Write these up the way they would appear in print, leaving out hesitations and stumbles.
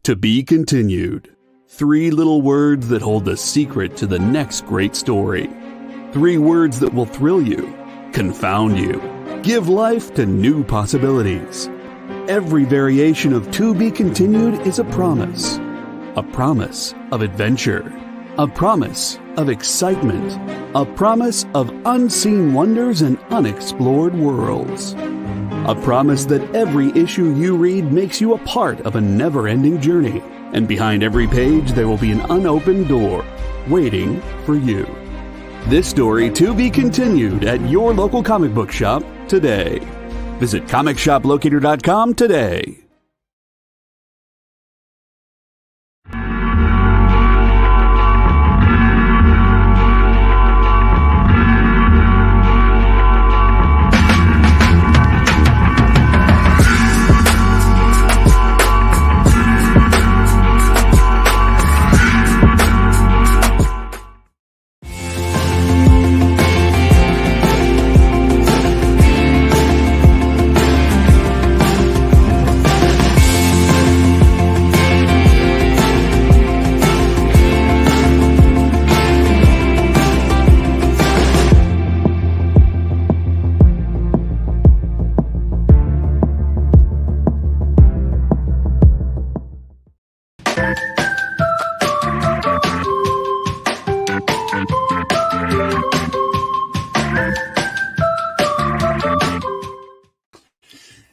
To be continued. 3 little words that hold the secret to the next great story. 3 words that will thrill you, confound you, give life to new possibilities. Every variation of To Be Continued is a promise of adventure, a promise of excitement, a promise of unseen wonders and unexplored worlds. A promise that every issue you read makes you a part of a never-ending journey, and behind every page there will be an unopened door waiting for you. This story to be continued at your local comic book shop today. Visit comicshoplocator.com today.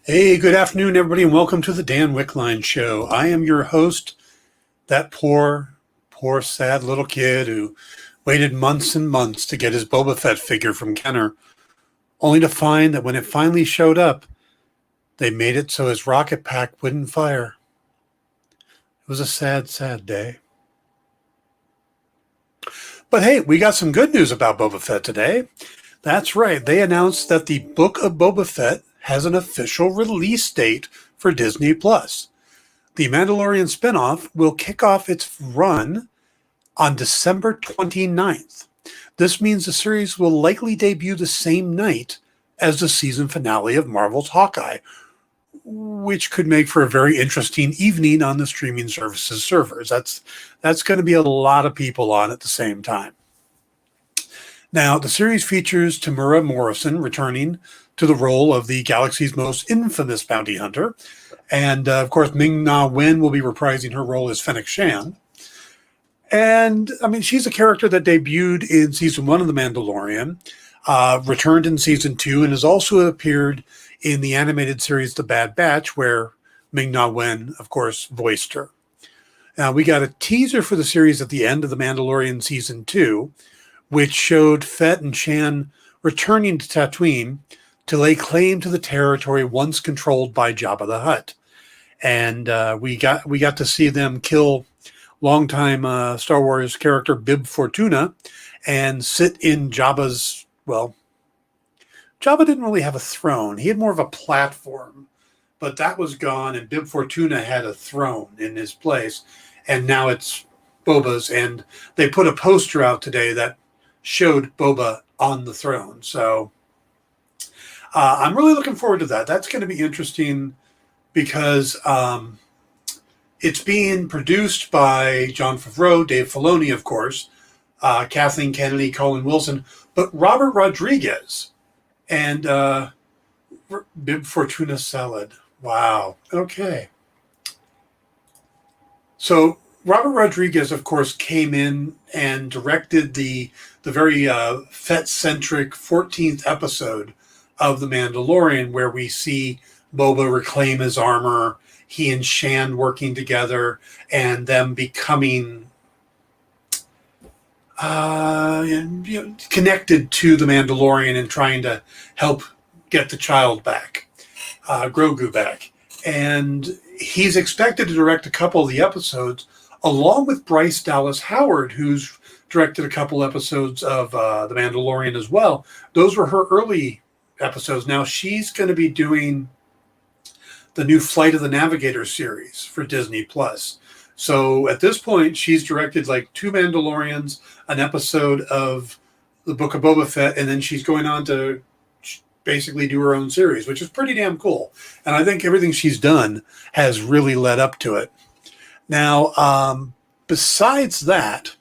Hey, good afternoon, everybody, and welcome to the Dan Wickline Show. I am your host, that poor, sad little kid who waited months and months to get his Boba Fett figure from Kenner, only to find that when it finally showed up, they made it so his rocket pack wouldn't fire. It was a sad, sad day. But hey, we got some good news about Boba Fett today. That's right, they announced that the Book of Boba Fett has an official release date for Disney+. The Mandalorian spinoff will kick off its run on December 29th. This means the series will likely debut the same night as the season finale of Marvel's Hawkeye, which could make for a very interesting evening on the streaming services servers. That's going to be a lot of people on at the same time. Now, the series features Tamura Morrison returning to the role of the galaxy's most infamous bounty hunter. And, of course, Ming-Na Wen will be reprising her role as Fennec Shan. And, I mean, she's a character that debuted in Season 1 of The Mandalorian, returned in Season 2, and has also appeared in the animated series The Bad Batch, where Ming-Na Wen, of course, voiced her. Now, we got a teaser for the series at the end of The Mandalorian Season 2, which showed Fett and Shan returning to Tatooine to lay claim to the territory once controlled by Jabba the Hutt. And we got to see them kill longtime Star Wars character Bib Fortuna and sit in Jabba's, well, Jabba didn't really have a throne. He had more of a platform, but that was gone, and Bib Fortuna had a throne in his place, and now it's Boba's. And they put a poster out today that showed Boba on the throne. So I'm really looking forward to that. That's going to be interesting because it's being produced by Jon Favreau, Dave Filoni, of course, Kathleen Kennedy, Colin Wilson, but Robert Rodriguez and Bib Fortuna Salad. Wow. Okay. So Robert Rodriguez, of course, came in and directed the very Fett-centric 14th episode of The Mandalorian, where we see Boba reclaim his armor, he and Shan working together, and them becoming connected to the Mandalorian and trying to help get the child back, Grogu back. And he's expected to direct a couple of the episodes, along with Bryce Dallas Howard, who's directed a couple episodes of The Mandalorian as well. Those were her early episodes. Now she's going to be doing the new Flight of the Navigator series for Disney+. So at this point, she's directed like 2 Mandalorians, an episode of the Book of Boba Fett, and then she's going on to basically do her own series, which is pretty damn cool. And I think everything she's done has really led up to it. Now, besides that,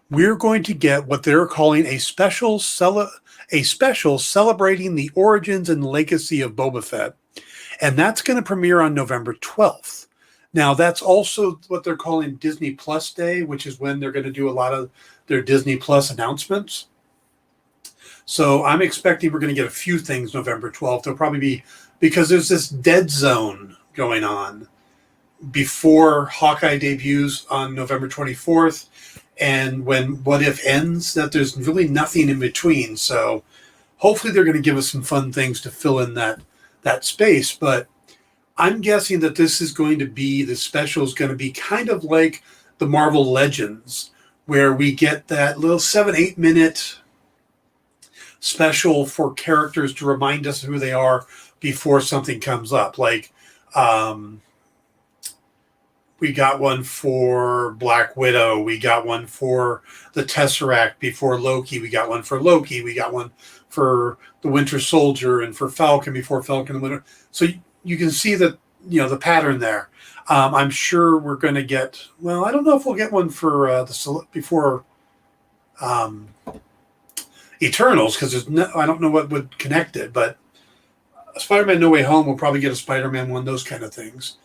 we're going to get what they're calling a special celebrating the origins and legacy of Boba Fett. And that's going to premiere on November 12th. Now, that's also what they're calling Disney Plus Day, which is when they're going to do a lot of their Disney Plus announcements. So I'm expecting we're going to get a few things November 12th. There'll probably be, because there's this dead zone going on before Hawkeye debuts on November 24th. And when What If ends, that there's really nothing in between. So hopefully they're going to give us some fun things to fill in that space. But I'm guessing that this is going to be, the special is going to be kind of like the Marvel Legends, where we get that little 7-8 minute special for characters to remind us who they are before something comes up. Like, we got one for Black Widow. We got one for the Tesseract before Loki. We got one for Loki. We got one for the Winter Soldier and for Falcon before Falcon and Winter. So you can see that, the pattern there. I'm sure we're going to get, well, I don't know if we'll get one for before Eternals, because I don't know what would connect it, but Spider-Man No Way Home will probably get a Spider-Man one, those kind of things.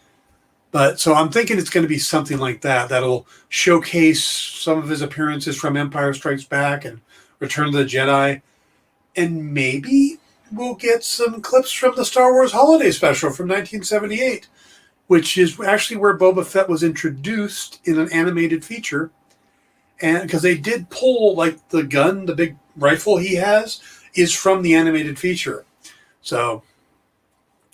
But so I'm thinking it's going to be something like that. That'll showcase some of his appearances from Empire Strikes Back and Return of the Jedi. And maybe we'll get some clips from the Star Wars Holiday Special from 1978, which is actually where Boba Fett was introduced in an animated feature. And because they did pull, like, the gun, the big rifle he has, is from the animated feature. So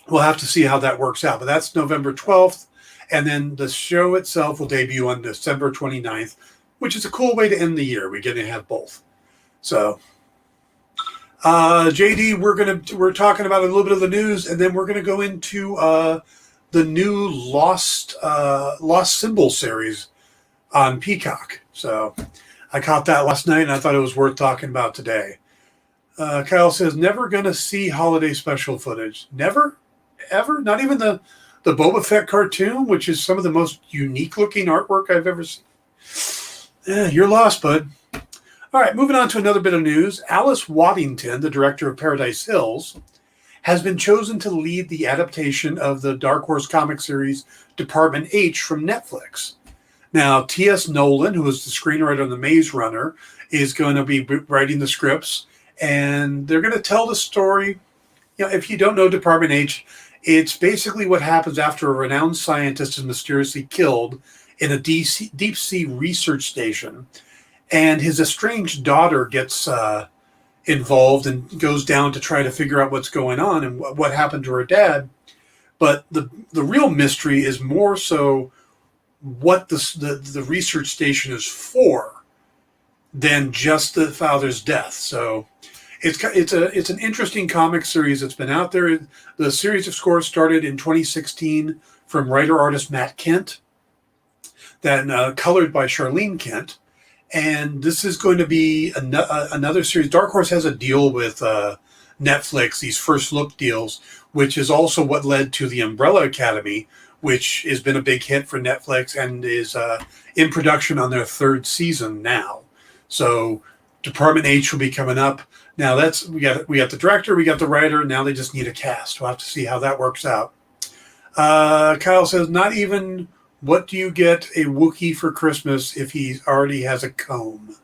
we'll have to see how that works out. But that's November 12th. And then the show itself will debut on December 29th, which is a cool way to end the year. We're going to have both. So, JD, we're talking about a little bit of the news, and then we're going to go into the new Lost Symbol series on Peacock. So I caught that last night, and I thought it was worth talking about today. Kyle says, never going to see holiday special footage. Never? Ever? Not even the Boba Fett cartoon, which is some of the most unique-looking artwork I've ever seen. You're lost, bud. All right, moving on to another bit of news. Alice Waddington, the director of Paradise Hills, has been chosen to lead the adaptation of the Dark Horse comic series Department H from Netflix. Now, T.S. Nolan, who is the screenwriter of The Maze Runner, is going to be writing the scripts, and they're going to tell the story. If you don't know Department H, it's basically what happens after a renowned scientist is mysteriously killed in a deep sea research station, and his estranged daughter gets involved and goes down to try to figure out what's going on and what happened to her dad. But the real mystery is more so what the research station is for than just the father's death. So it's an interesting comic series that's been out there. The series of course started in 2016 from writer-artist Matt Kent, then colored by Charlene Kent. And this is going to be another series. Dark Horse has a deal with Netflix, these first look deals, which is also what led to the Umbrella Academy, which has been a big hit for Netflix and is in production on their 3rd season now. So Department H will be coming up. Now we got the director, we got the writer. Now they just need a cast. We'll have to see how that works out. Kyle says, not even what do you get a Wookiee for Christmas if he already has a comb?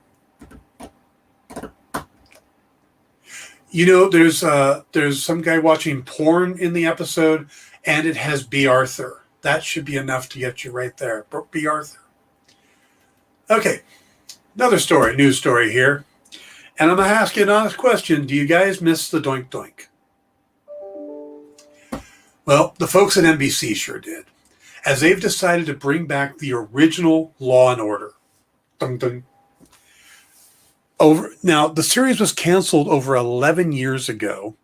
There's some guy watching porn in the episode, and it has B. Arthur. That should be enough to get you right there. B. Arthur. Okay, another story, news story here. And I'm going to ask you an honest question. Do you guys miss the Doink Doink? Well, the folks at NBC sure did, as they've decided to bring back the original Law and Order. Dun, dun. Now, the series was canceled over 11 years ago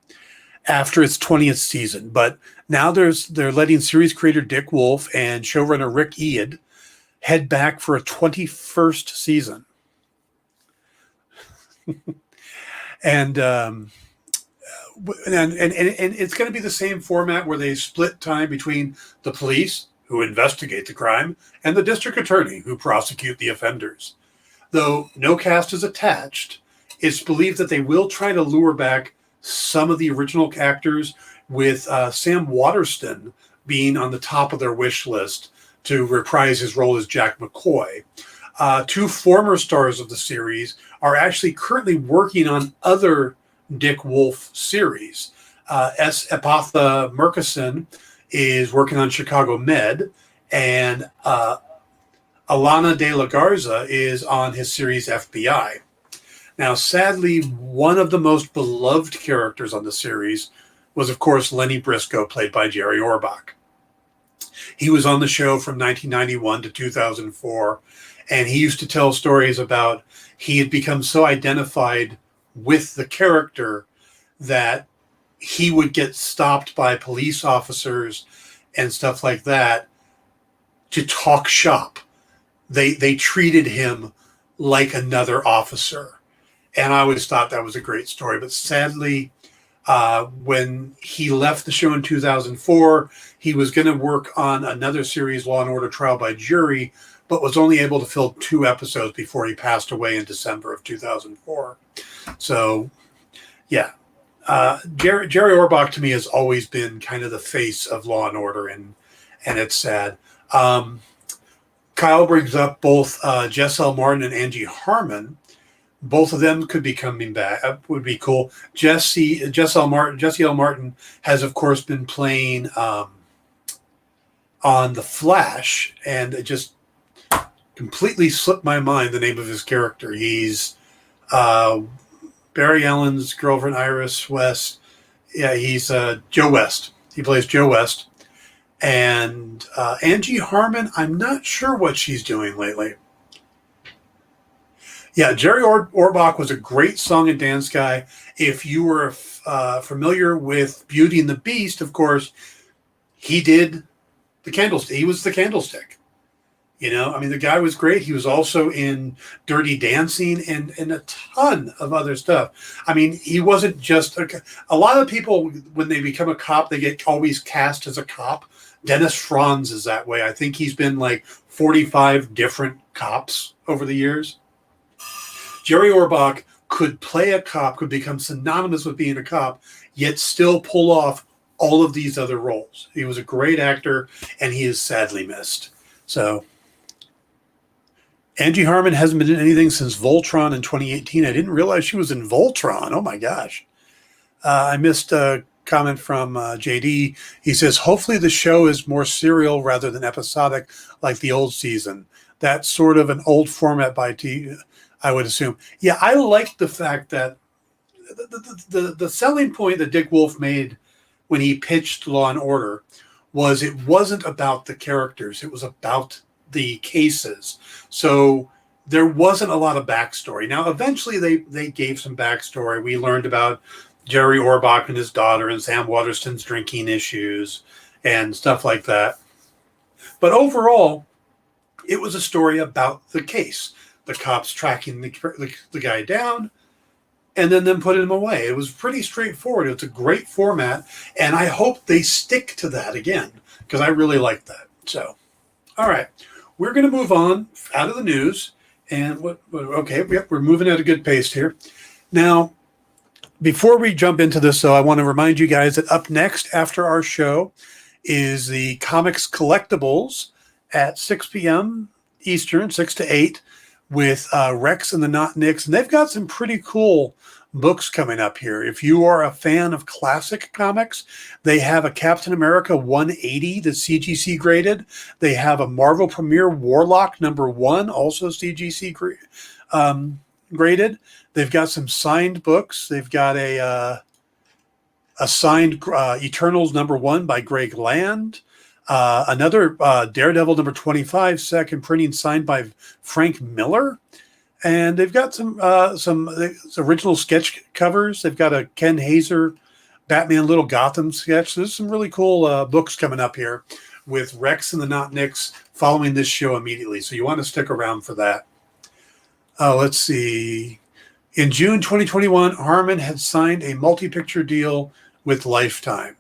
after its 20th season, but now they're letting series creator Dick Wolf and showrunner Rick Ead head back for a 21st season. And it's going to be the same format where they split time between the police, who investigate the crime, and the district attorney, who prosecute the offenders. Though no cast is attached, it's believed that they will try to lure back some of the original actors, with Sam Waterston being on the top of their wish list to reprise his role as Jack McCoy. Two former stars of the series are actually currently working on other Dick Wolf series. S. Epatha Murkison is working on Chicago Med, and Alana de la Garza is on his series FBI. Now, sadly, one of the most beloved characters on the series was, of course, Lenny Briscoe, played by Jerry Orbach. He was on the show from 1991 to 2004, and he used to tell stories about he had become so identified with the character that he would get stopped by police officers and stuff like that to talk shop. They treated him like another officer. And I always thought that was a great story. But sadly, when he left the show in 2004, he was going to work on another series, Law and Order Trial by Jury, but was only able to fill 2 episodes before he passed away in December of 2004. So, yeah. Jerry Orbach, to me, has always been kind of the face of Law and Order, and it's sad. Kyle brings up both Jess L. Martin and Angie Harmon. Both of them could be coming back. Would be cool. Jesse L. Martin has, of course, been playing on The Flash, and it just completely slipped my mind the name of his character. He's Barry Allen's girlfriend, Iris West. Yeah, he's Joe West. He plays Joe West. And Angie Harmon, I'm not sure what she's doing lately. Yeah, Jerry Orbach was a great song and dance guy. If you were familiar with Beauty and the Beast, of course, he did the Candlestick. He was the Candlestick. You know, I mean, the guy was great. He was also in Dirty Dancing and a ton of other stuff. I mean, he wasn't just a lot of people, when they become a cop, they get always cast as a cop. Dennis Franz is that way. I think he's been like 45 different cops over the years. Jerry Orbach could play a cop, could become synonymous with being a cop, yet still pull off all of these other roles. He was a great actor, and he is sadly missed. So, Angie Harmon hasn't been in anything since Voltron in 2018. I didn't realize she was in Voltron. Oh, my gosh. I missed a comment from JD. He says, hopefully the show is more serial rather than episodic like the old season. That's sort of an old format by TV, I would assume. Yeah, I like the fact that the selling point that Dick Wolf made when he pitched Law and Order was it wasn't about the characters. It was about the cases. So there wasn't a lot of backstory. Now, eventually they gave some backstory. We learned about Jerry Orbach and his daughter and Sam Waterston's drinking issues and stuff like that. But overall, it was a story about the case. The cops tracking the guy down and then them putting him away. It was pretty straightforward. It's a great format, and I hope they stick to that again because I really like that. So, all right. We're going to move on out of the news. And we're moving at a good pace here. Now, before we jump into this, though, I want to remind you guys that up next after our show is the Comics Collectibles at 6 p.m. Eastern, 6 to 8, with Rex and the Not Nicks. And they've got some pretty cool books coming up here. If you are a fan of classic comics, they have a Captain America 180 that's CGC graded. They have a Marvel Premiere Warlock #1, also CGC graded. They've got some signed books. They've got a signed Eternals #1 by Greg Land. Another Daredevil #25, second printing, signed by Frank Miller. And they've got some original sketch covers. They've got a Ken Hazer Batman Little Gotham sketch. So there's some really cool books coming up here. with Rex and the Notnicks following this show immediately. So you want to stick around for that. Let's see. In June 2021, Harmon had signed a multi-picture deal with Lifetime.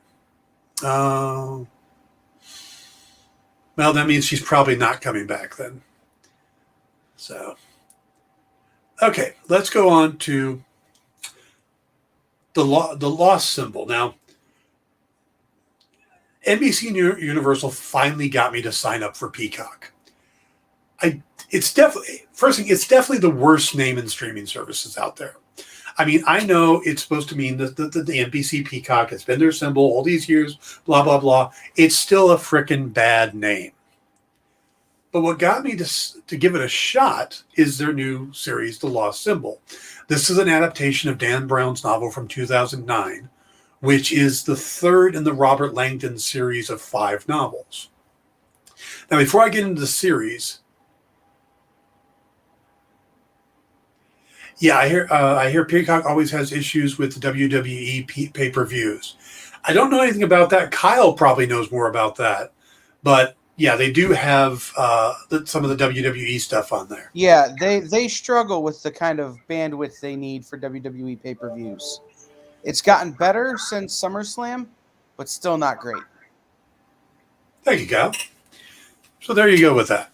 Well, that means she's probably not coming back then. So, okay, let's go on to the lost symbol. Now, NBC Universal finally got me to sign up for Peacock. It's definitely the worst name in streaming services out there. I mean, I know it's supposed to mean that the NBC Peacock has been their symbol all these years, blah, blah, blah. It's still a frickin' bad name. But what got me to give it a shot is their new series, The Lost Symbol. This is an adaptation of Dan Brown's novel from 2009, which is the third in the Robert Langdon series of 5 novels. Now, before I get into the series, yeah, I hear Peacock always has issues with the WWE pay-per-views. I don't know anything about that. Kyle probably knows more about that. But yeah, they do have some of the WWE stuff on there. Yeah, they struggle with the kind of bandwidth they need for WWE pay-per-views. It's gotten better since SummerSlam, but still not great. There you go. So there you go with that.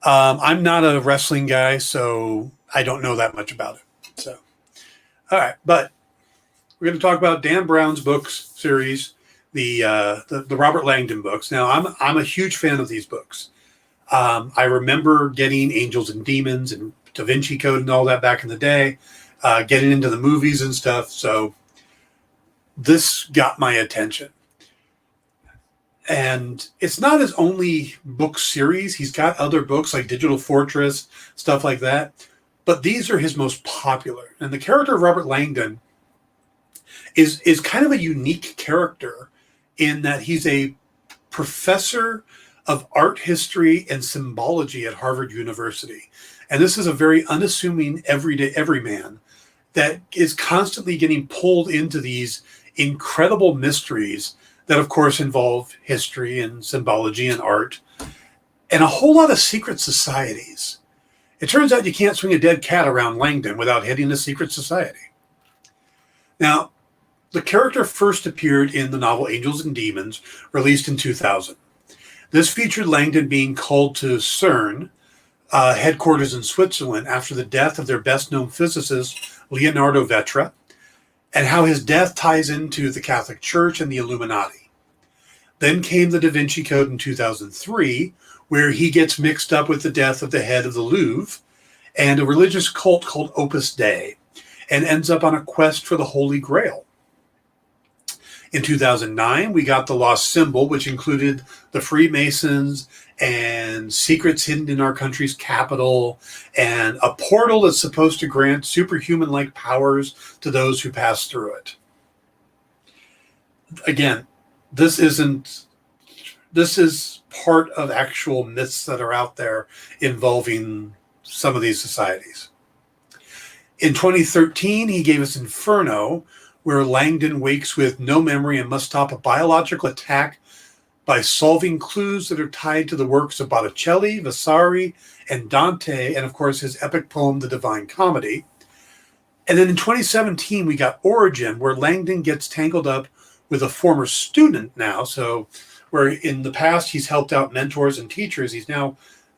I'm not a wrestling guy, so I don't know that much about it. So, all right, but we're going to talk about Dan Brown's books series, the Robert Langdon books. Now, I'm a huge fan of these books. I remember getting Angels and Demons and Da Vinci Code and all that back in the day, getting into the movies and stuff. So this got my attention. And it's not his only book series. He's got other books like Digital Fortress, stuff like that. But these are his most popular. And the character of Robert Langdon is kind of a unique character in that he's a professor of art history and symbology at Harvard University. And this is a very unassuming everyman that is constantly getting pulled into these incredible mysteries that, of course, involve history and symbology and art and a whole lot of secret societies. It turns out you can't swing a dead cat around Langdon without hitting a secret society. Now, the character first appeared in the novel Angels and Demons, released in 2000. This featured Langdon being called to CERN, headquarters in Switzerland, after the death of their best-known physicist, Leonardo Vetra, and how his death ties into the Catholic Church and the Illuminati. Then came the Da Vinci Code in 2003, where he gets mixed up with the death of the head of the Louvre and a religious cult called Opus Dei, and ends up on a quest for the Holy Grail. In 2009, we got The Lost Symbol, which included the Freemasons and secrets hidden in our country's capital and a portal that's supposed to grant superhuman-like powers to those who pass through it. Again, this is part of actual myths that are out there involving some of these societies. In 2013, he gave us Inferno, where Langdon wakes with no memory and must stop a biological attack by solving clues that are tied to the works of Botticelli, Vasari, and Dante, and of course his epic poem, The Divine Comedy. And then in 2017, we got Origin, where Langdon gets tangled up with a former student now. So where in the past he's helped out mentors and teachers,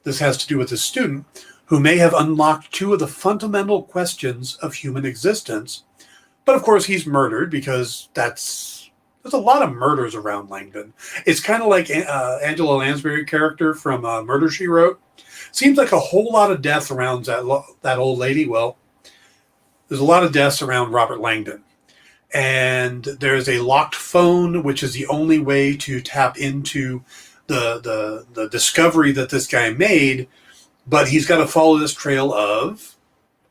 this has to do with a student who may have unlocked 2 of the fundamental questions of human existence. But of course, he's murdered because there's a lot of murders around Langdon. It's kind of like Angela Lansbury character from Murder, She Wrote. Seems like a whole lot of death around that old lady. Well, there's a lot of deaths around Robert Langdon. And there's a locked phone, which is the only way to tap into the discovery that this guy made. But he's got to follow this trail of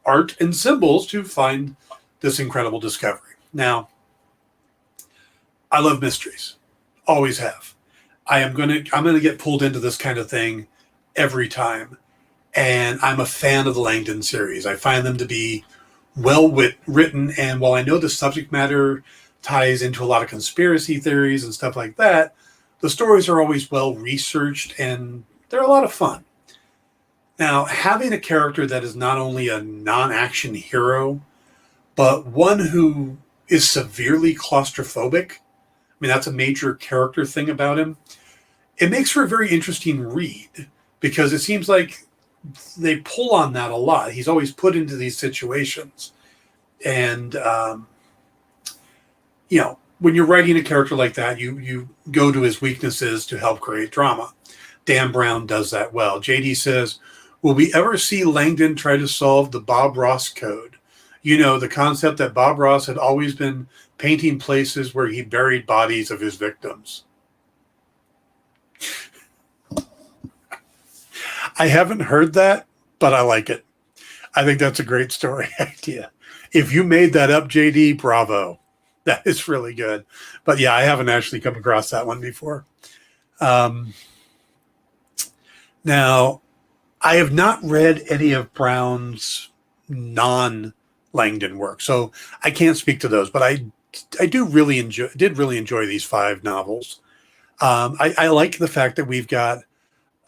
art and symbols to find this incredible discovery. Now, I love mysteries. Always have. I'm gonna get pulled into this kind of thing every time. And I'm a fan of the Langdon series. I find them to be well written, and while I know the subject matter ties into a lot of conspiracy theories and stuff like that, The stories are always well researched and they're a lot of fun. Now, having a character that is not only a non-action hero, but one who is severely claustrophobic, I mean, that's a major character thing about him. It makes for a very interesting read because it seems like they pull on that a lot. He's always put into these situations. And, when you're writing a character like that, you go to his weaknesses to help create drama. Dan Brown does that well. JD says, will we ever see Langdon try to solve the Bob Ross code? The concept that Bob Ross had always been painting places where he buried bodies of his victims. I haven't heard that, but I like it. I think that's a great story idea. If you made that up, JD, bravo. That is really good. But yeah, I haven't actually come across that one before. Now, I have not read any of Brown's non-Langdon work, so I can't speak to those. But I did really enjoy these 5 novels. I like the fact that we've got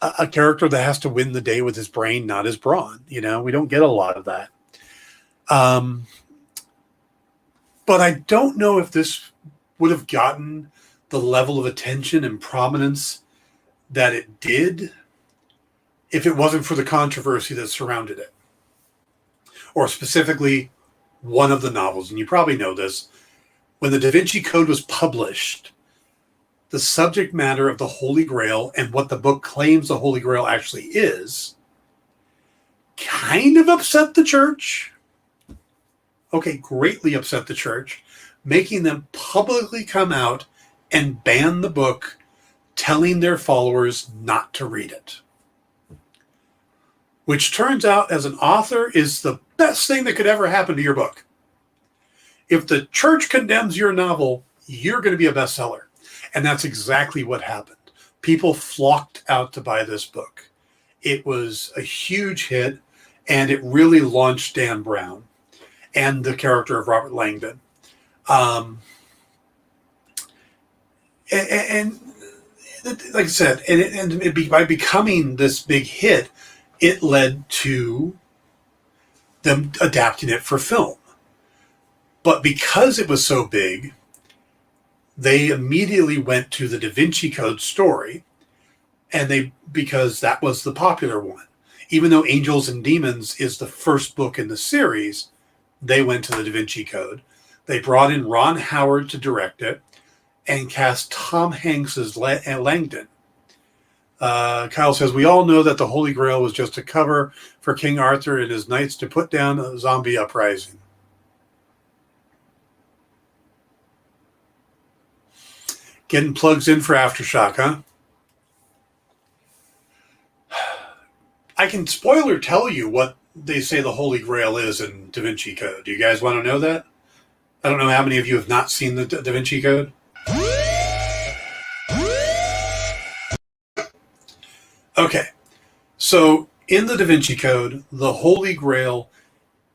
a character that has to win the day with his brain, not his brawn. We don't get a lot of that. But I don't know if this would have gotten the level of attention and prominence that it did if it wasn't for the controversy that surrounded it. Or specifically, one of the novels, and you probably know this, when the Da Vinci Code was published, the subject matter of the Holy Grail and what the book claims the Holy Grail actually is kind of upset the church. Okay, greatly upset the church, making them publicly come out and ban the book, telling their followers not to read it. Which turns out, as an author, is the best thing that could ever happen to your book. If the church condemns your novel, you're going to be a bestseller. And that's exactly what happened. People flocked out to buy this book. It was a huge hit, and it really launched Dan Brown and the character of Robert Langdon. And like I said, by becoming this big hit, it led to them adapting it for film. But because it was so big, they immediately went to the Da Vinci Code story, because that was the popular one. Even though Angels and Demons is the first book in the series, they went to the Da Vinci Code. They brought in Ron Howard to direct it and cast Tom Hanks as Langdon. Kyle says, we all know that the Holy Grail was just a cover for King Arthur and his knights to put down a zombie uprising. Getting plugs in for Aftershock, huh? I can spoiler tell you what they say the Holy Grail is in Da Vinci Code. Do you guys want to know that? I don't know how many of you have not seen the Da Vinci Code. Okay, so in the Da Vinci Code, the Holy Grail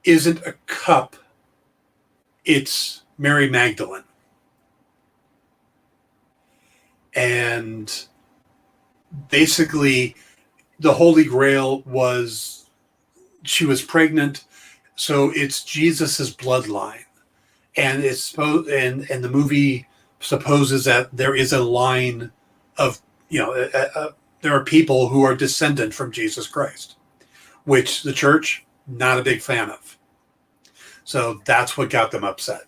isn't a cup, it's Mary Magdalene. And basically, the Holy Grail she was pregnant, so it's Jesus's bloodline. And and the movie supposes that there is a line of, there are people who are descendant from Jesus Christ, which the church, not a big fan of. So that's what got them upset.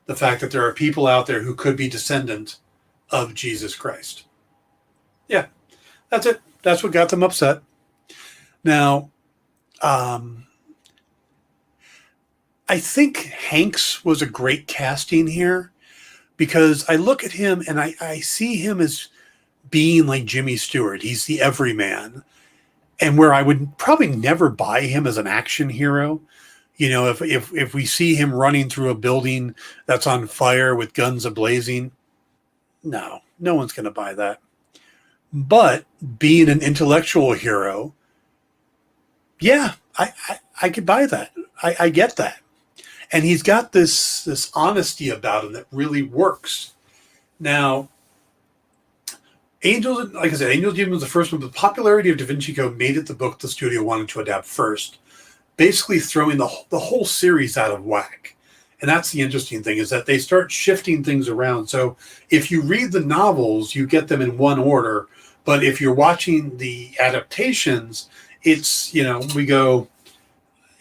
The fact that there are people out there who could be descendant of Jesus Christ. Yeah, that's it. That's what got them upset. Now, I think Hanks was a great casting here because I look at him and I see him as being like Jimmy Stewart. He's the everyman. And where I would probably never buy him as an action hero, if we see him running through a building that's on fire with guns ablazing, no one's going to buy that. But being an intellectual hero, yeah, I could buy that. I get that. And he's got this honesty about him that really works. Now, Angels, like I said, Angels Demon was the first one. The popularity of Da Vinci Code made it the book the studio wanted to adapt first, basically throwing the whole series out of whack. And that's the interesting thing, is that they start shifting things around. So if you read the novels, you get them in one order. But if you're watching the adaptations, it's, we go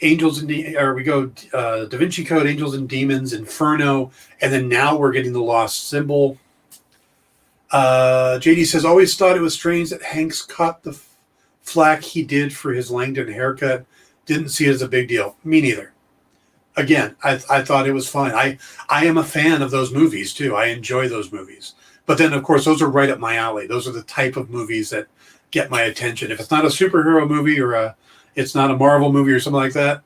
Da Vinci Code, Angels and Demons, Inferno, and then now we're getting the Lost Symbol. JD says, always thought it was strange that Hanks caught the flack he did for his Langdon haircut. Didn't see it as a big deal. Me neither. Again, I thought it was fine. I am a fan of those movies too. I enjoy those movies. But then, of course, those are right up my alley. Those are the type of movies that get my attention. If it's not a superhero movie or it's not a Marvel movie or something like that,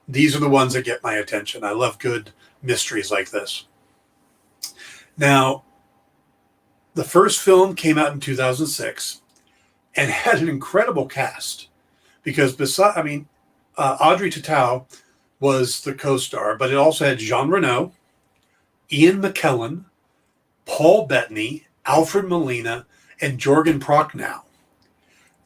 these are the ones that get my attention. I love good mysteries like this. Now, the first film came out in 2006 and had an incredible cast because Audrey Tautou was the co-star, but it also had Jean Reno, Ian McKellen, Paul Bettany, Alfred Molina, and Jorgen Prochnow.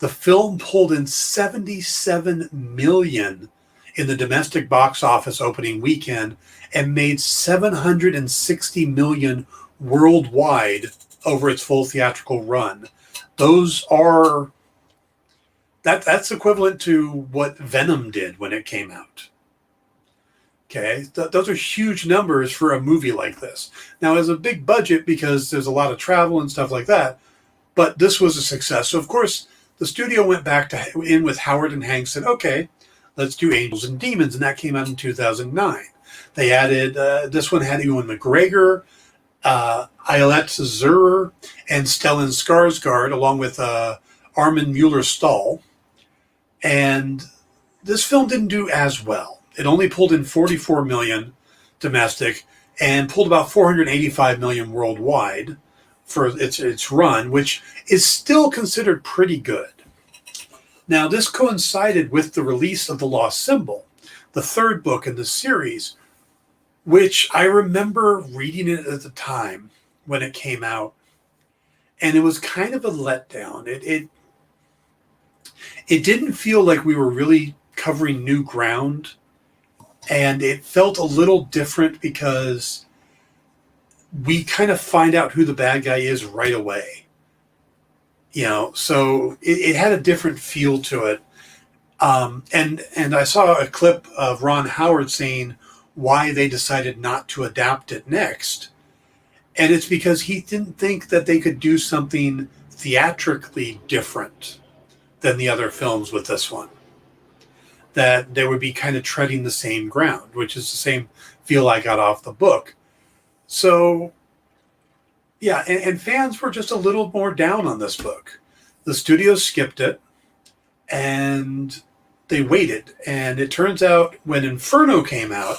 The film pulled in $77 million in the domestic box office opening weekend and made $760 million worldwide over its full theatrical run. That's equivalent to what Venom did when it came out. Okay, those are huge numbers for a movie like this. Now, it was a big budget because there's a lot of travel and stuff like that, but this was a success. So, of course, the studio went back in with Howard and Hanks and said, okay, let's do Angels and Demons, and that came out in 2009. They added, this one had Ewan McGregor, Ayelet Zurer, and Stellan Skarsgård, along with Armin Mueller-Stahl. And this film didn't do as well. It only pulled in $44 million domestic and pulled about $485 million worldwide for its run, which is still considered pretty good. Now, this coincided with the release of The Lost Symbol, the third book in the series, which I remember reading it at the time when it came out, and it was kind of a letdown. It didn't feel like we were really covering new ground, and it felt a little different because we kind of find out who the bad guy is right away. So it had a different feel to it. And I saw a clip of Ron Howard saying why they decided not to adapt it next. And it's because he didn't think that they could do something theatrically different than the other films with this one. That they would be kind of treading the same ground, which is the same feel I got off the book. So, yeah, and fans were just a little more down on this book. The studio skipped it, and they waited. And it turns out when Inferno came out,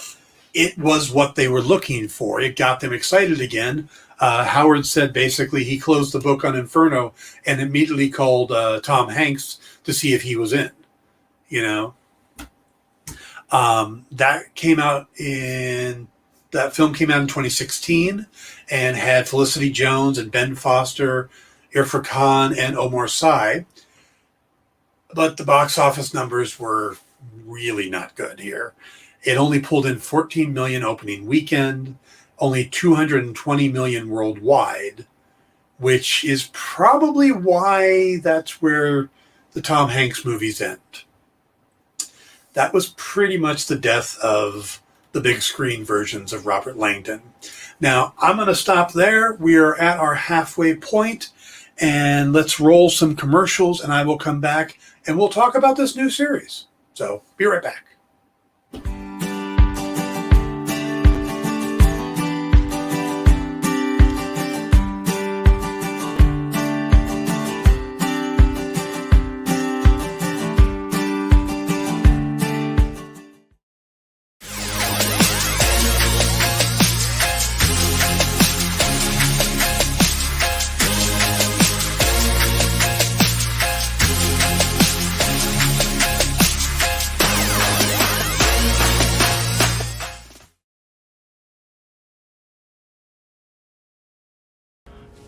it was what they were looking for. It got them excited again. Howard said basically he closed the book on Inferno and immediately called Tom Hanks to see if he was in, That film came out in 2016 and had Felicity Jones and Ben Foster, Irfan Khan, and Omar Sy. But the box office numbers were really not good here. It only pulled in $14 million opening weekend, only $220 million worldwide, which is probably why that's where the Tom Hanks movies end. That was pretty much the death of the big screen versions of Robert Langdon. Now, I'm going to stop there. We are at our halfway point, and let's roll some commercials, and I will come back, and we'll talk about this new series. So, be right back.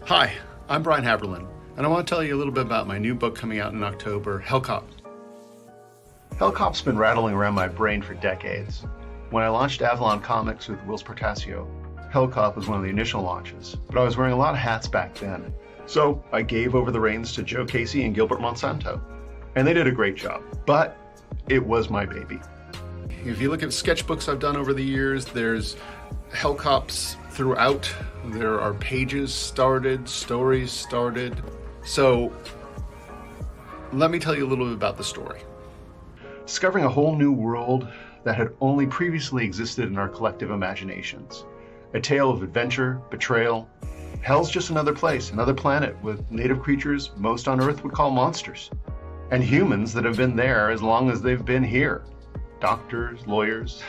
Hi, I'm Brian Haberlin, and I want to tell you a little bit about my new book coming out in October, Hellcop. Hellcop's been rattling around my brain for decades. When I launched Avalon Comics with Whilce Portacio, Hellcop was one of the initial launches, but I was wearing a lot of hats back then. So I gave over the reins to Joe Casey and Gilbert Monsanto, and they did a great job, but it was my baby. If you look at sketchbooks I've done over the years, there's Hellcops throughout. There are pages started, stories started. So let me tell you a little bit about the story. Discovering a whole new world that had only previously existed in our collective imaginations. A tale of adventure, betrayal. Hell's just another place, another planet with native creatures most on Earth would call monsters. And humans that have been there as long as they've been here. Doctors, lawyers,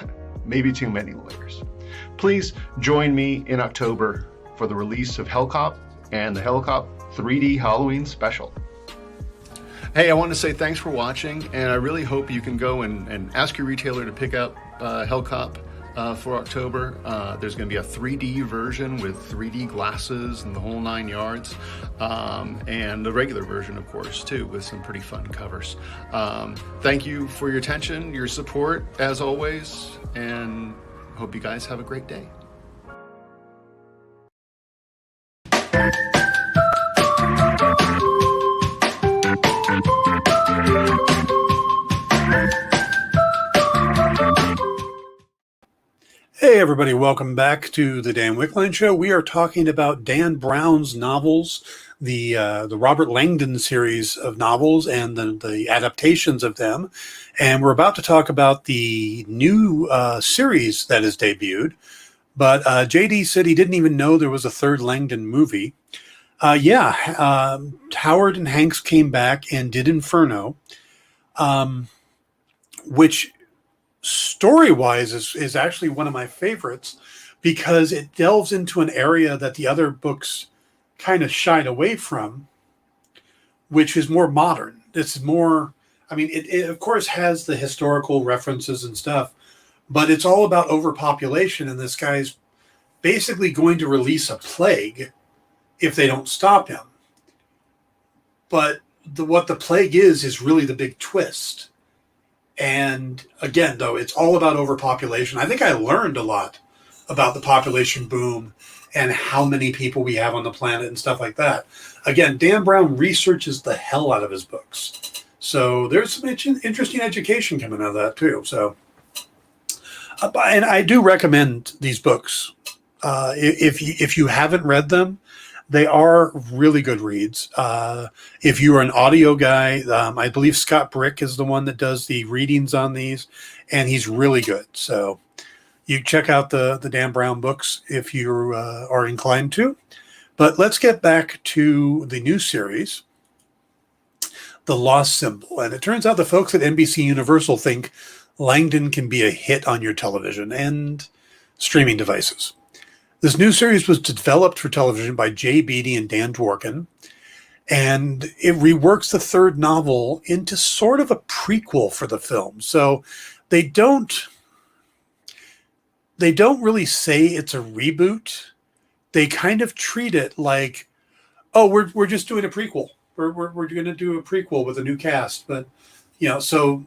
maybe too many lawyers. Please join me in October for the release of Hellcop and the Hellcop 3D Halloween special. Hey, I want to say thanks for watching, and I really hope you can go and ask your retailer to pick up Hellcop for October. There's going to be a 3D version with 3D glasses and the whole 9 yards, and the regular version, of course, too, with some pretty fun covers. Thank you for your attention, your support, as always, and hope you guys have a great day. Hey everybody, welcome back to the Dan Wickline Show. We are talking about Dan Brown's novels, the Robert Langdon series of novels and the adaptations of them. And we're about to talk about the new series that is debuted. But JD said he didn't even know there was a third Langdon movie. Howard and Hanks came back and did Inferno, which story-wise is actually one of my favorites because it delves into an area that the other books kind of shied away from, which is more modern. It's more, I mean, it of course has the historical references and stuff, but it's all about overpopulation, and this guy's basically going to release a plague if they don't stop him. But what the plague is really the big twist. And again, though, it's all about overpopulation. I think I learned a lot about the population boom and how many people we have on the planet and stuff like that. Again, Dan Brown researches the hell out of his books. So there's some interesting education coming out of that too. So, and I do recommend these books. If you haven't read them, they are really good reads. If you are an audio guy, I believe Scott Brick is the one that does the readings on these, and he's really good. So you check out the Dan Brown books if you are inclined to. But let's get back to the new series, The Lost Symbol. And it turns out the folks at NBC Universal think Langdon can be a hit on your television and streaming devices. This new series was developed for television by Jay Beatty and Dan Dworkin, and it reworks the third novel into sort of a prequel for the film. So they don't really say it's a reboot. They kind of treat it like, oh, we're just doing a prequel. We're going to do a prequel with a new cast, but so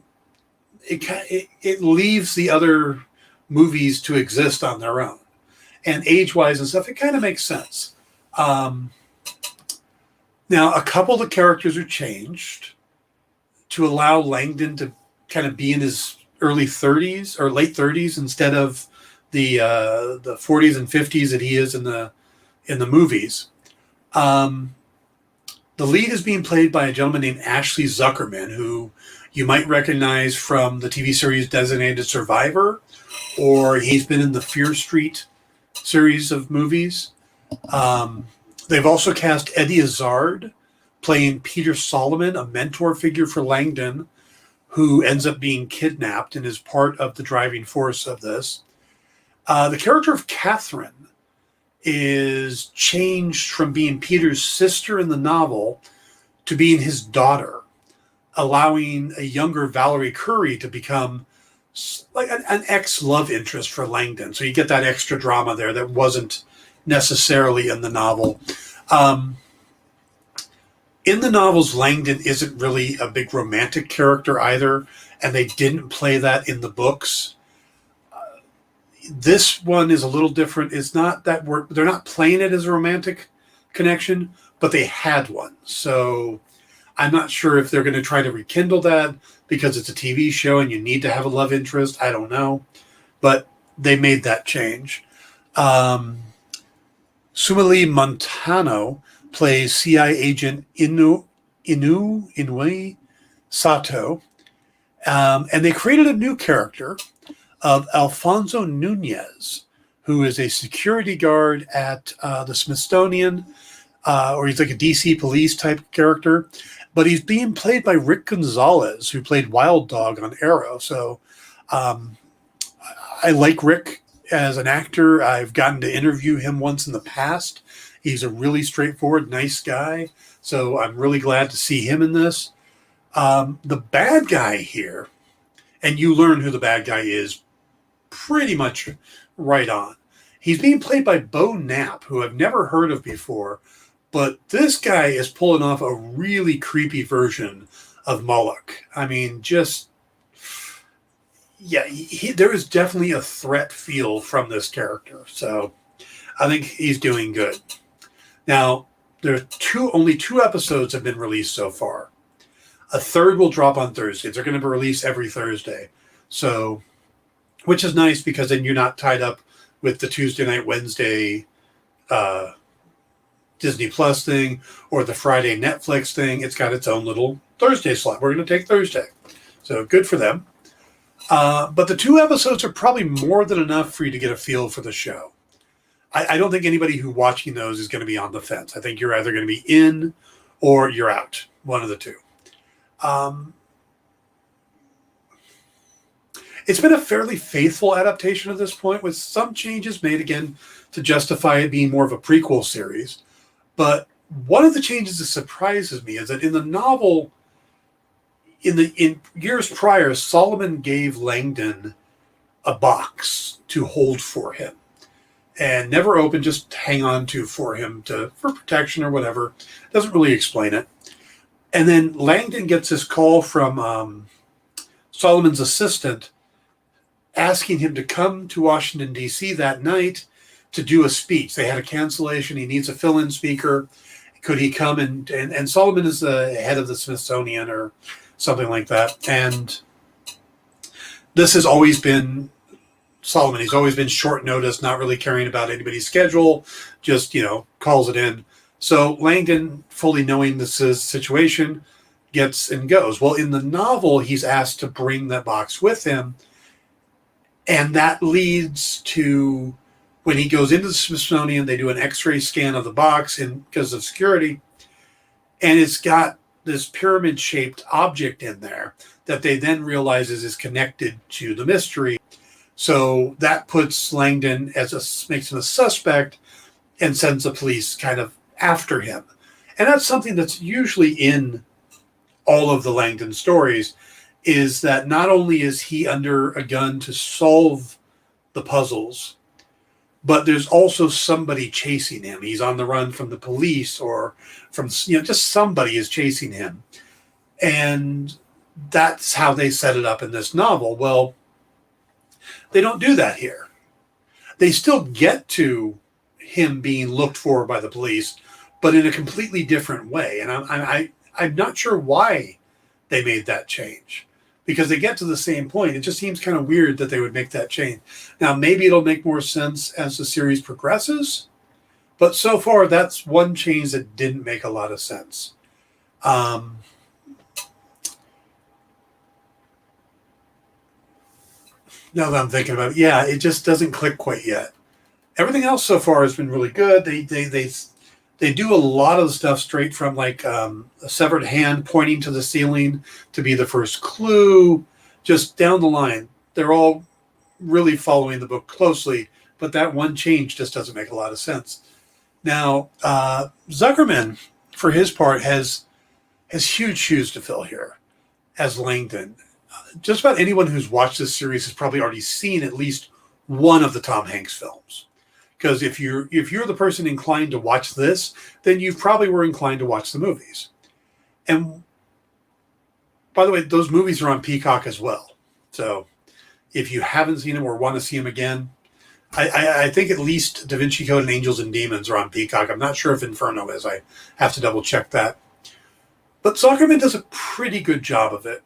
it leaves the other movies to exist on their own. And age-wise and stuff, it kind of makes sense. Now, a couple of the characters are changed to allow Langdon to kind of be in his early 30s or late 30s instead of the 40s and 50s that he is in the movies. The lead is being played by a gentleman named Ashley Zuckerman, who you might recognize from the TV series Designated Survivor, or he's been in the Fear Street series of movies. They've also cast Eddie Izzard playing Peter Solomon, a mentor figure for Langdon, who ends up being kidnapped and is part of the driving force of this. The character of Catherine is changed from being Peter's sister in the novel to being his daughter, allowing a younger Valerie Curry to become like an ex-love interest for Langdon. So you get that extra drama there that wasn't necessarily in the novel. In the novels, Langdon isn't really a big romantic character either, and they didn't play that in the books. This one is a little different. It's not that they're not playing it as a romantic connection, but they had one. So I'm not sure if they're going to try to rekindle that because it's a TV show and you need to have a love interest. I don't know. But they made that change. Sumali Montano plays CIA agent Inui Sato. And they created a new character of Alfonso Nunez, who is a security guard at the Smithsonian, or he's like a DC police type character. But he's being played by Rick Gonzalez, who played Wild Dog on Arrow. So I like Rick as an actor. I've gotten to interview him once in the past. He's a really straightforward, nice guy. So I'm really glad to see him in this. The bad guy here, and you learn who the bad guy is pretty much right on. He's being played by Bo Knapp, who I've never heard of before. But this guy is pulling off a really creepy version of Moloch. I mean, there is definitely a threat feel from this character. So I think he's doing good. Now, there are only 2 episodes have been released so far. A third will drop on Thursdays. They're going to be released every Thursday. So, which is nice because then you're not tied up with the Tuesday night, Wednesday Disney Plus thing or the Friday Netflix thing. It's got its own little Thursday slot. We're going to take Thursday. So good for them. But the 2 episodes are probably more than enough for you to get a feel for the show. I don't think anybody who watching those is going to be on the fence. I think you're either going to be in or you're out. One of the two. It's been a fairly faithful adaptation at this point, with some changes made again to justify it being more of a prequel series. But one of the changes that surprises me is that in the novel, in years prior, Solomon gave Langdon a box to hold for him, and never open, just hang on to for him for protection or whatever. Doesn't really explain it. And then Langdon gets this call from Solomon's assistant asking him to come to Washington, D.C. that night to do a speech. They had a cancellation. He needs a fill-in speaker. Could he come? And Solomon is the head of the Smithsonian or something like that. And this has always been Solomon. He's always been short notice, not really caring about anybody's schedule, just, calls it in. So Langdon, fully knowing this is the situation, gets and goes. Well, in the novel, he's asked to bring that box with him. And that leads to when he goes into the Smithsonian, they do an X-ray scan of the box because of security. And it's got this pyramid-shaped object in there that they then realize is connected to the mystery. So that puts Langdon makes him a suspect and sends the police kind of after him. And that's something that's usually in all of the Langdon stories, is that not only is he under a gun to solve the puzzles, but there's also somebody chasing him. He's on the run from the police or from, just somebody is chasing him. And that's how they set it up in this novel. Well, they don't do that here. They still get to him being looked for by the police, but in a completely different way. And I'm not sure why they made that change, because they get to the same point. It just seems kind of weird that they would make that change. Now, maybe it'll make more sense as the series progresses, but so far that's one change that didn't make a lot of sense. Now that I'm thinking about it, it just doesn't click quite yet. Everything else so far has been really good. They do a lot of the stuff straight from like a severed hand pointing to the ceiling to be the first clue, just down the line. They're all really following the book closely, but that one change just doesn't make a lot of sense. Now, Zuckerman, for his part, has huge shoes to fill here as Langdon. Just about anyone who's watched this series has probably already seen at least one of the Tom Hanks films. Because if you're the person inclined to watch this, then you probably were inclined to watch the movies. And by the way, those movies are on Peacock as well. So if you haven't seen them or want to see them again, I think at least Da Vinci Code and Angels and Demons are on Peacock. I'm not sure if Inferno is. I have to double check that. But Zuckerman does a pretty good job of it.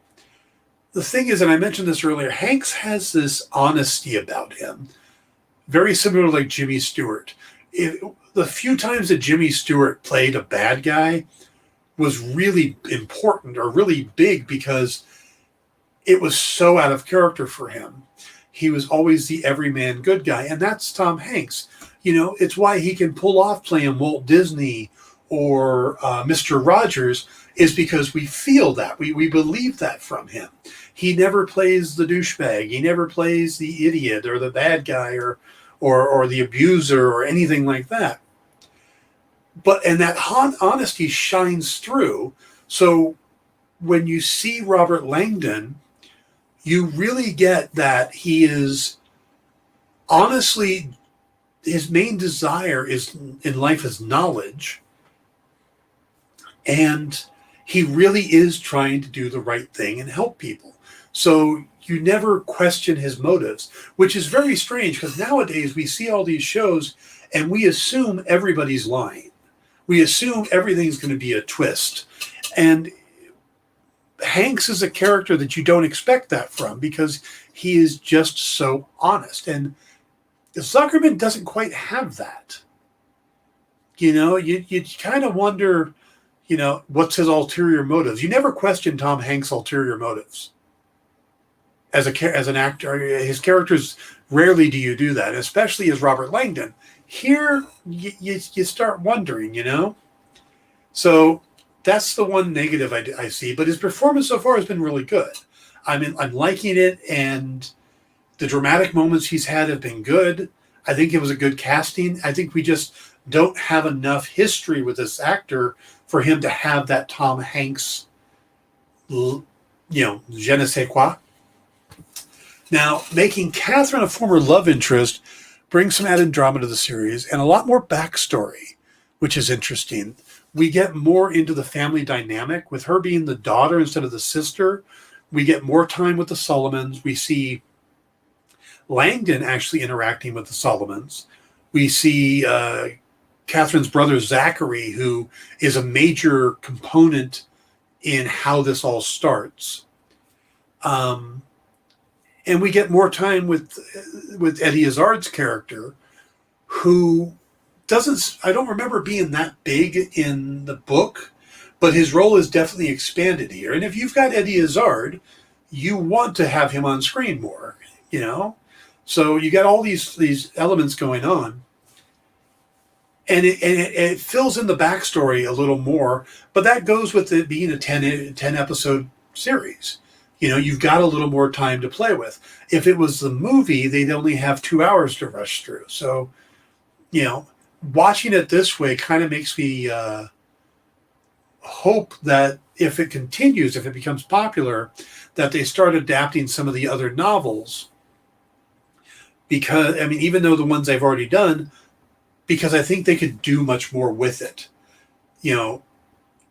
The thing is, and I mentioned this earlier, Hanks has this honesty about him, very similar to like Jimmy Stewart. The few times that Jimmy Stewart played a bad guy was really important or really big because it was so out of character for him. He was always the everyman good guy, and that's Tom Hanks. You know, it's why he can pull off playing Walt Disney or Mr. Rogers, is because we feel that. We believe that from him. He never plays the douchebag. He never plays the idiot or the bad guy or the abuser or anything like that. And that honesty shines through. So when you see Robert Langdon, you really get that he is honestly, his main desire is in life is knowledge. And he really is trying to do the right thing and help people. So you never question his motives, which is very strange because nowadays we see all these shows and we assume everybody's lying. We assume everything's going to be a twist. And Hanks is a character that you don't expect that from because he is just so honest. And Zuckerman doesn't quite have that. You know, you kind of wonder, you know, what's his ulterior motives? You never question Tom Hanks' ulterior motives. As an actor, his characters, rarely do you do that, especially as Robert Langdon. Here, you start wondering, you know? So that's the one negative I see. But his performance so far has been really good. I'm liking it, and the dramatic moments he's had have been good. I think it was a good casting. I think we just don't have enough history with this actor for him to have that Tom Hanks, you know, je ne sais quoi. Now, making Catherine a former love interest brings some added drama to the series and a lot more backstory, which is interesting. We get more into the family dynamic with her being the daughter instead of the sister. We get more time with the Solomons. We see Langdon actually interacting with the Solomons. We see Catherine's brother, Zachary, who is a major component in how this all starts. And we get more time with Eddie Izzard's character, who I don't remember being that big in the book, but his role is definitely expanded here. And if you've got Eddie Izzard, you want to have him on screen more, you know? So you got all these elements going on. And it fills in the backstory a little more, but that goes with it being a 10 episode series. You know, you've got a little more time to play with. If it was the movie, they'd only have 2 hours to rush through. So, you know, watching it this way kind of makes me hope that if it continues, if it becomes popular, that they start adapting some of the other novels. Because, I mean, even though the ones they've already done, because I think they could do much more with it. You know,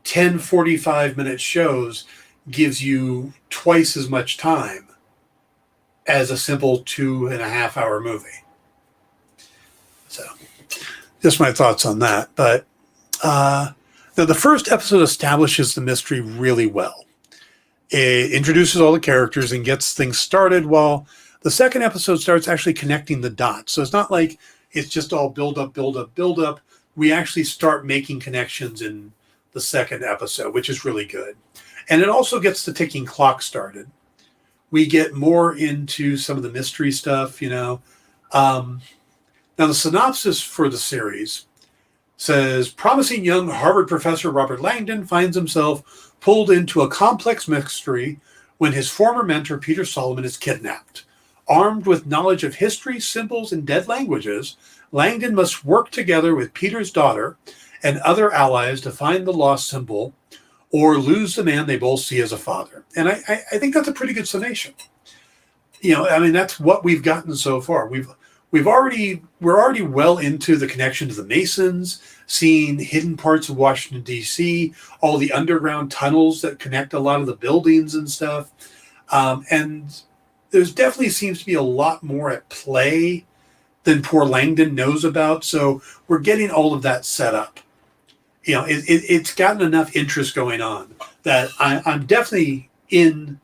10 45-minute shows gives you twice as much time as a simple 2.5 hour movie. So just my thoughts on that. But the first episode establishes the mystery really well. It introduces all the characters and gets things started, while the second episode starts actually connecting the dots. So it's not like it's just all build up. We actually start making connections in the second episode, which is really good. And it also gets the ticking clock started. We get more into some of the mystery stuff, you know. Now, the synopsis for the series says, promising young Harvard professor Robert Langdon finds himself pulled into a complex mystery when his former mentor, Peter Solomon, is kidnapped. Armed with knowledge of history, symbols, and dead languages, Langdon must work together with Peter's daughter and other allies to find the lost symbol or lose the man they both see as a father. And I think that's a pretty good summation. You know, I mean, that's what we've gotten so far. We've we're already well into the connection to the Masons, seeing hidden parts of Washington D.C., all the underground tunnels that connect a lot of the buildings and stuff, and there's definitely seems to be a lot more at play than poor Langdon knows about. So we're getting all of that set up. It's gotten enough interest going on that I'm definitely in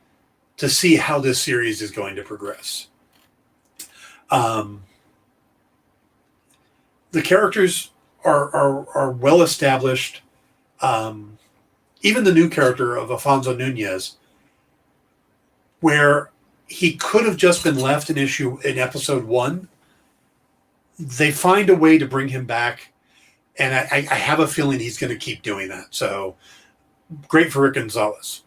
to see how this series is going to progress. The characters are well established. Even the new character of Alfonso Nunez, where he could have just been left in episode 1, they find a way to bring him back, and I have a feeling he's going to keep doing that. So great for Rick Gonzalez.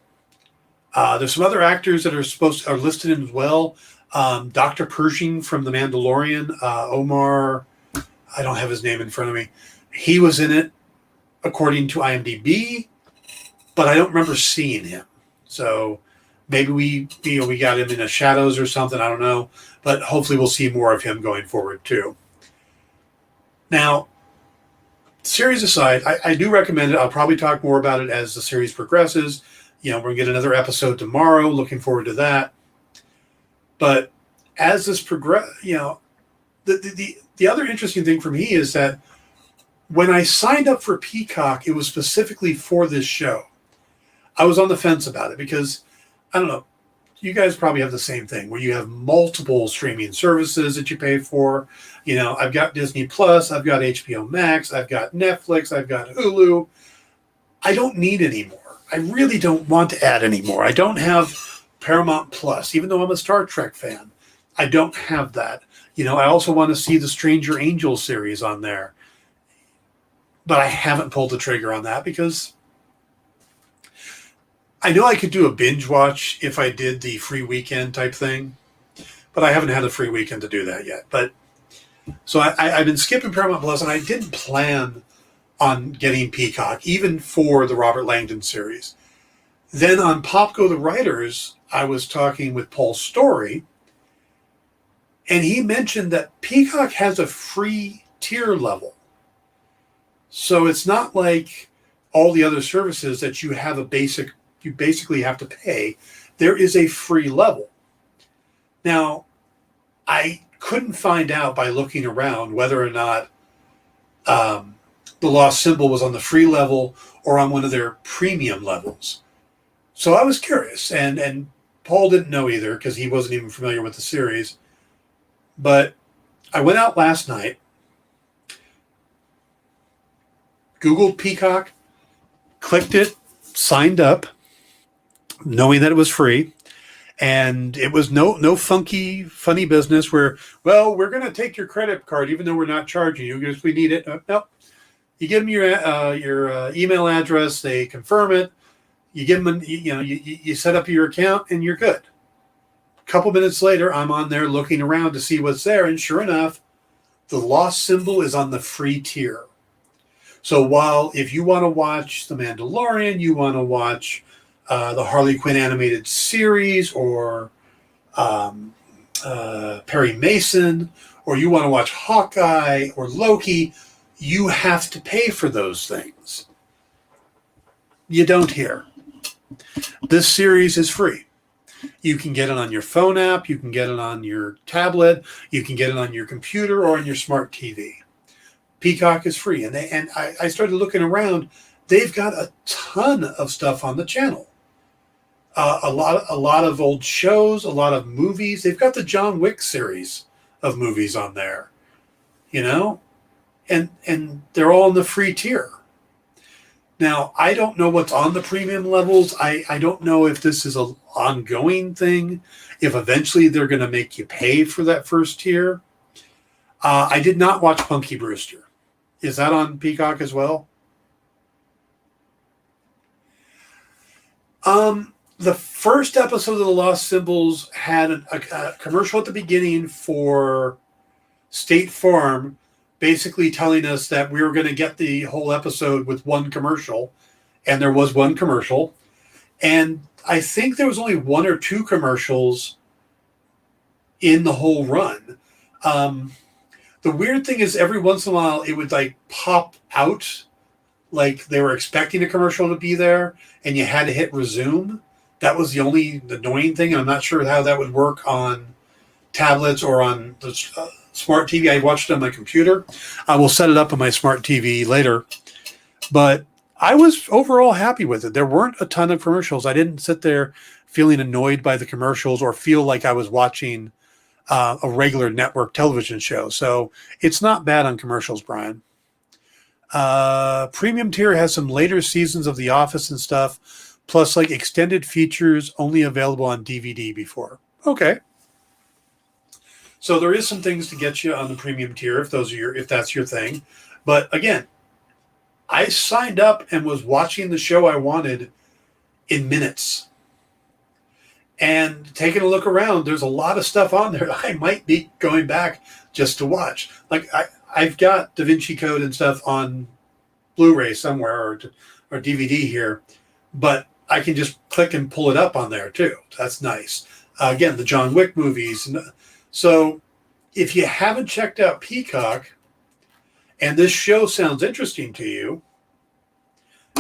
There's some other actors that are listed in as well. Dr. Pershing from The Mandalorian, Omar, I don't have his name in front of me. He was in it, according to IMDb, but I don't remember seeing him. So maybe we got him in the shadows or something. I don't know, but hopefully we'll see more of him going forward too. Now, series aside, I do recommend it. I'll probably talk more about it as the series progresses. We're going to get another episode tomorrow. Looking forward to that. But as this progress, the other interesting thing for me is that when I signed up for Peacock, it was specifically for this show. I was on the fence about it because, I don't know, you guys probably have the same thing where you have multiple streaming services that you pay for. I've got Disney Plus, I've got HBO Max, I've got Netflix, I've got Hulu. I don't need any more. I really don't want to add any more. I don't have Paramount Plus, even though I'm a Star Trek fan. I don't have that. I also want to see the Stranger Angels series on there. But I haven't pulled the trigger on that because I know I could do a binge watch if I did the free weekend type thing, but I haven't had a free weekend to do that yet. But so I've been skipping Paramount Plus, and I didn't plan on getting Peacock, even for the Robert Langdon series. Then on Pop Go the Writers, I was talking with Paul Story, and he mentioned that Peacock has a free tier level. So it's not like all the other services that you basically have to pay. There is a free level. Now, I couldn't find out by looking around whether or not The Lost Symbol was on the free level or on one of their premium levels. So I was curious, and Paul didn't know either because he wasn't even familiar with the series. But I went out last night, Googled Peacock, clicked it, signed up, knowing that it was free. And it was no funky, funny business where, well, we're going to take your credit card even though we're not charging you because we need it. No. You give them your email address, they confirm it. You give them, you set up your account and you're good. A couple minutes later, I'm on there looking around to see what's there. And sure enough, The Lost Symbol is on the free tier. So while if you want to watch The Mandalorian, you want to watch the Harley Quinn animated series or Perry Mason, or you want to watch Hawkeye or Loki, you have to pay for those things. You don't here. This series is free. You can get it on your phone app, you can get it on your tablet, you can get it on your computer or on your smart TV. Peacock is free. And I started looking around. They've got a ton of stuff on the channel. A lot of old shows, a lot of movies. They've got the John Wick series of movies on there, and they're all in the free tier. Now, I don't know what's on the premium levels. I don't know if this is an ongoing thing, if eventually they're going to make you pay for that first tier. I did not watch Punky Brewster. Is that on Peacock as well? The first episode of The Lost Symbols had a commercial at the beginning for State Farm, basically telling us that we were going to get the whole episode with one commercial, and there was one commercial. And I think there was only one or two commercials in the whole run. The weird thing is every once in a while it would like pop out like they were expecting a commercial to be there and you had to hit resume. That was the only annoying thing. And I'm not sure how that would work on tablets or on the smart TV. I watched it on my computer. I will set it up on my smart TV later. But I was overall happy with it. There weren't a ton of commercials. I didn't sit there feeling annoyed by the commercials or feel like I was watching a regular network television show. So it's not bad on commercials, Brian. Premium tier has some later seasons of The Office and stuff, plus like extended features only available on DVD before. Okay. So there is some things to get you on the premium tier if that's your thing. But again, I signed up and was watching the show I wanted in minutes. And taking a look around, there's a lot of stuff on there I might be going back just to watch. Like I've got Da Vinci Code and stuff on Blu-ray somewhere or DVD here, but I can just click and pull it up on there too. That's nice. Again, the John Wick movies. So if you haven't checked out Peacock and this show sounds interesting to you,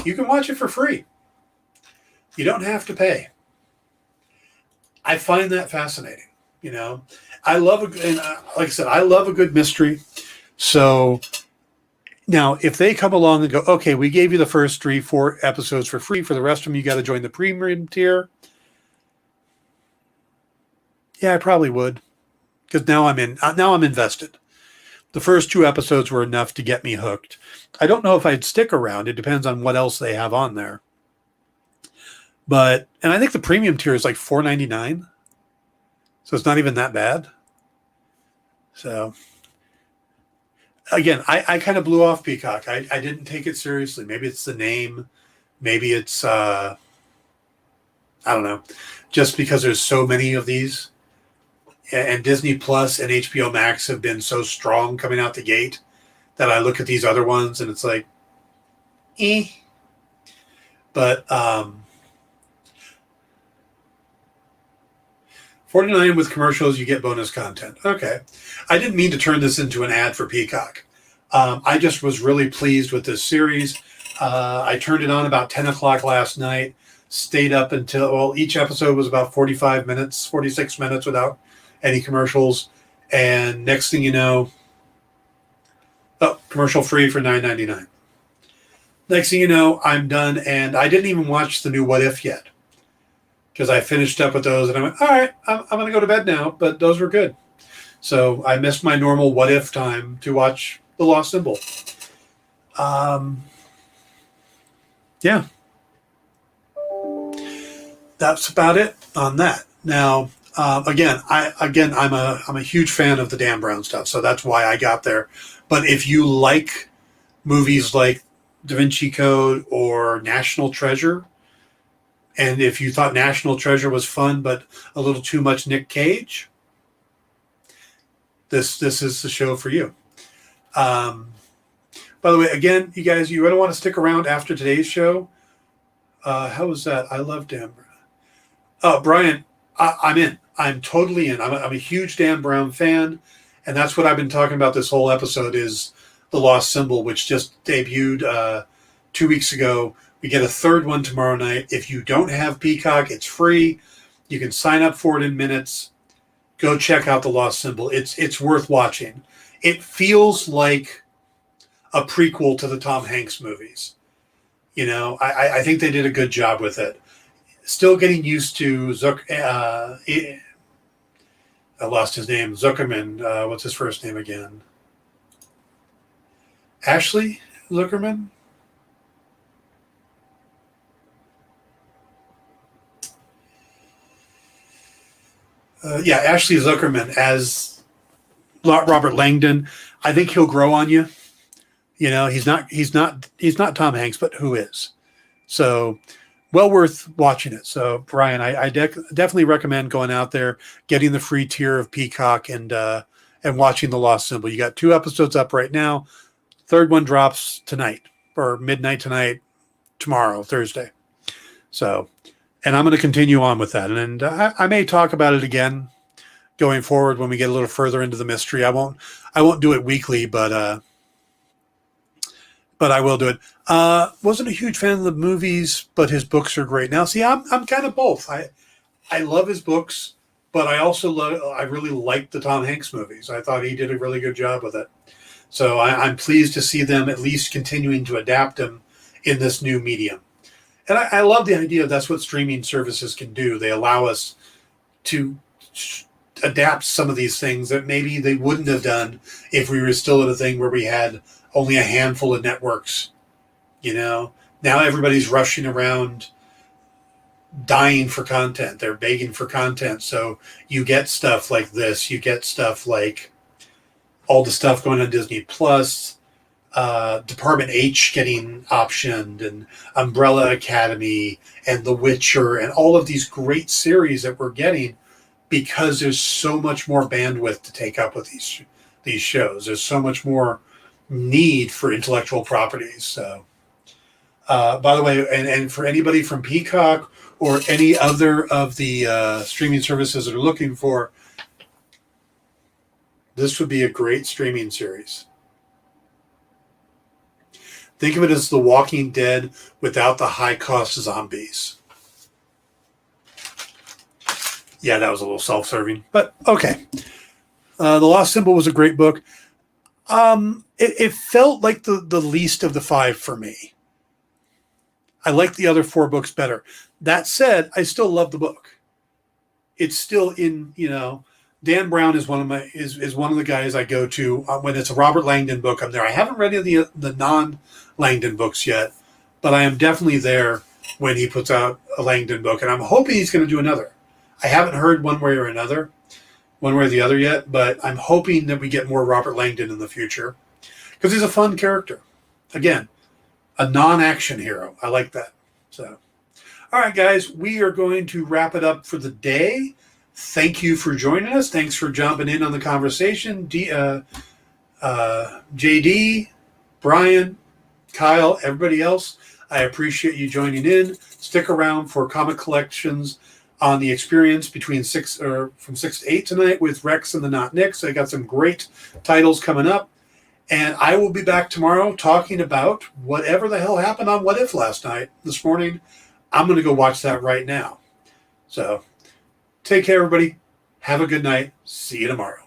you can watch it for free. You don't have to pay. I find that fascinating. You know, I love like I said, I love a good mystery. So now if they come along and go, okay, we gave you the first 3-4 episodes for free. For the rest of them, you got to join the premium tier. Yeah, I probably would, because now I'm invested. The first 2 episodes were enough to get me hooked. I don't know if I'd stick around. It depends on what else they have on there. But, and I think the premium tier is like $4.99. So it's not even that bad. So, again, I kind of blew off Peacock. I didn't take it seriously. Maybe it's the name. Maybe it's, I don't know. Just because there's so many of these. And Disney Plus and HBO Max have been so strong coming out the gate that I look at these other ones and it's like, eh. But, $49 with commercials, you get bonus content. Okay. I didn't mean to turn this into an ad for Peacock. I just was really pleased with this series. I turned it on about 10 o'clock last night, stayed up until, well, each episode was about 45 minutes, 46 minutes without any commercials. And next thing you know, commercial free for $9.99. Next thing you know, I'm done. And I didn't even watch the new What If yet, because I finished up with those and I went, all right, I'm going to go to bed now, but those were good. So I missed my normal What If time to watch The Lost Symbol. Yeah. That's about it on that. Now, I'm a huge fan of the Dan Brown stuff, so that's why I got there. But if you like movies like Da Vinci Code or National Treasure, and if you thought National Treasure was fun but a little too much Nick Cage, this is the show for you. By the way, again, you guys, you're going to want to stick around after today's show. How was that? I love Dan Brown. Brian, I'm in. I'm totally in. I'm a huge Dan Brown fan, and that's what I've been talking about this whole episode is The Lost Symbol, which just debuted 2 weeks ago. We get a third one tomorrow night. If you don't have Peacock, it's free. You can sign up for it in minutes. Go check out The Lost Symbol. It's worth watching. It feels like a prequel to the Tom Hanks movies. You know, I think they did a good job with it. Still getting used to I lost his name. Zuckerman. What's his first name again? Ashley Zuckerman? Ashley Zuckerman as Robert Langdon. I think he'll grow on you. You know, he's not Tom Hanks, but who is? So, well worth watching it. So, Brian, I definitely recommend going out there, getting the free tier of Peacock, and watching The Lost Symbol. You got 2 episodes up right now. Third one drops tonight or midnight tonight, tomorrow, Thursday. So, and I'm going to continue on with that. And I may talk about it again, going forward when we get a little further into the mystery. I won't do it weekly, but I will do it. Wasn't a huge fan of the movies, but his books are great. Now, see, I'm kind of both. I love his books, but I really liked the Tom Hanks movies. I thought he did a really good job with it. So I'm pleased to see them at least continuing to adapt them in this new medium. And I love the idea that's what streaming services can do. They allow us to adapt some of these things that maybe they wouldn't have done if we were still at a thing where we had only a handful of networks. Now everybody's rushing around dying for content. They're begging for content. So you get stuff like this. You get stuff like all the stuff going on Disney Plus, Department H getting optioned, and Umbrella Academy, and The Witcher, and all of these great series that we're getting because there's so much more bandwidth to take up with these shows. There's so much more need for intellectual properties. So, by the way, and for anybody from Peacock or any other of the streaming services that are looking for, this would be a great streaming series. Think of it as The Walking Dead without the high-cost zombies. Yeah, that was a little self-serving, but okay. The Lost Symbol was a great book. It felt like the least of the 5 for me. I like the other 4 books better. That said, I still love the book. It's still in, Dan Brown is one of the guys I go to when it's a Robert Langdon book. I'm there. I haven't read any of the non-Langdon books yet, but I am definitely there when he puts out a Langdon book, and I'm hoping he's going to do another. I haven't heard one way or the other yet, but I'm hoping that we get more Robert Langdon in the future because he's a fun character. Again, a non-action hero. I like that. So, all right, guys, we are going to wrap it up for the day. Thank you for joining us. Thanks for jumping in on the conversation. JD, Brian, Kyle, everybody else, I appreciate you joining in. Stick around for Comic Collections on the Experience from 6 to 8 tonight with Rex and the Not Nicks. I got some great titles coming up. And I will be back tomorrow talking about whatever the hell happened on What If this morning. I'm going to go watch that right now. So take care, everybody. Have a good night. See you tomorrow.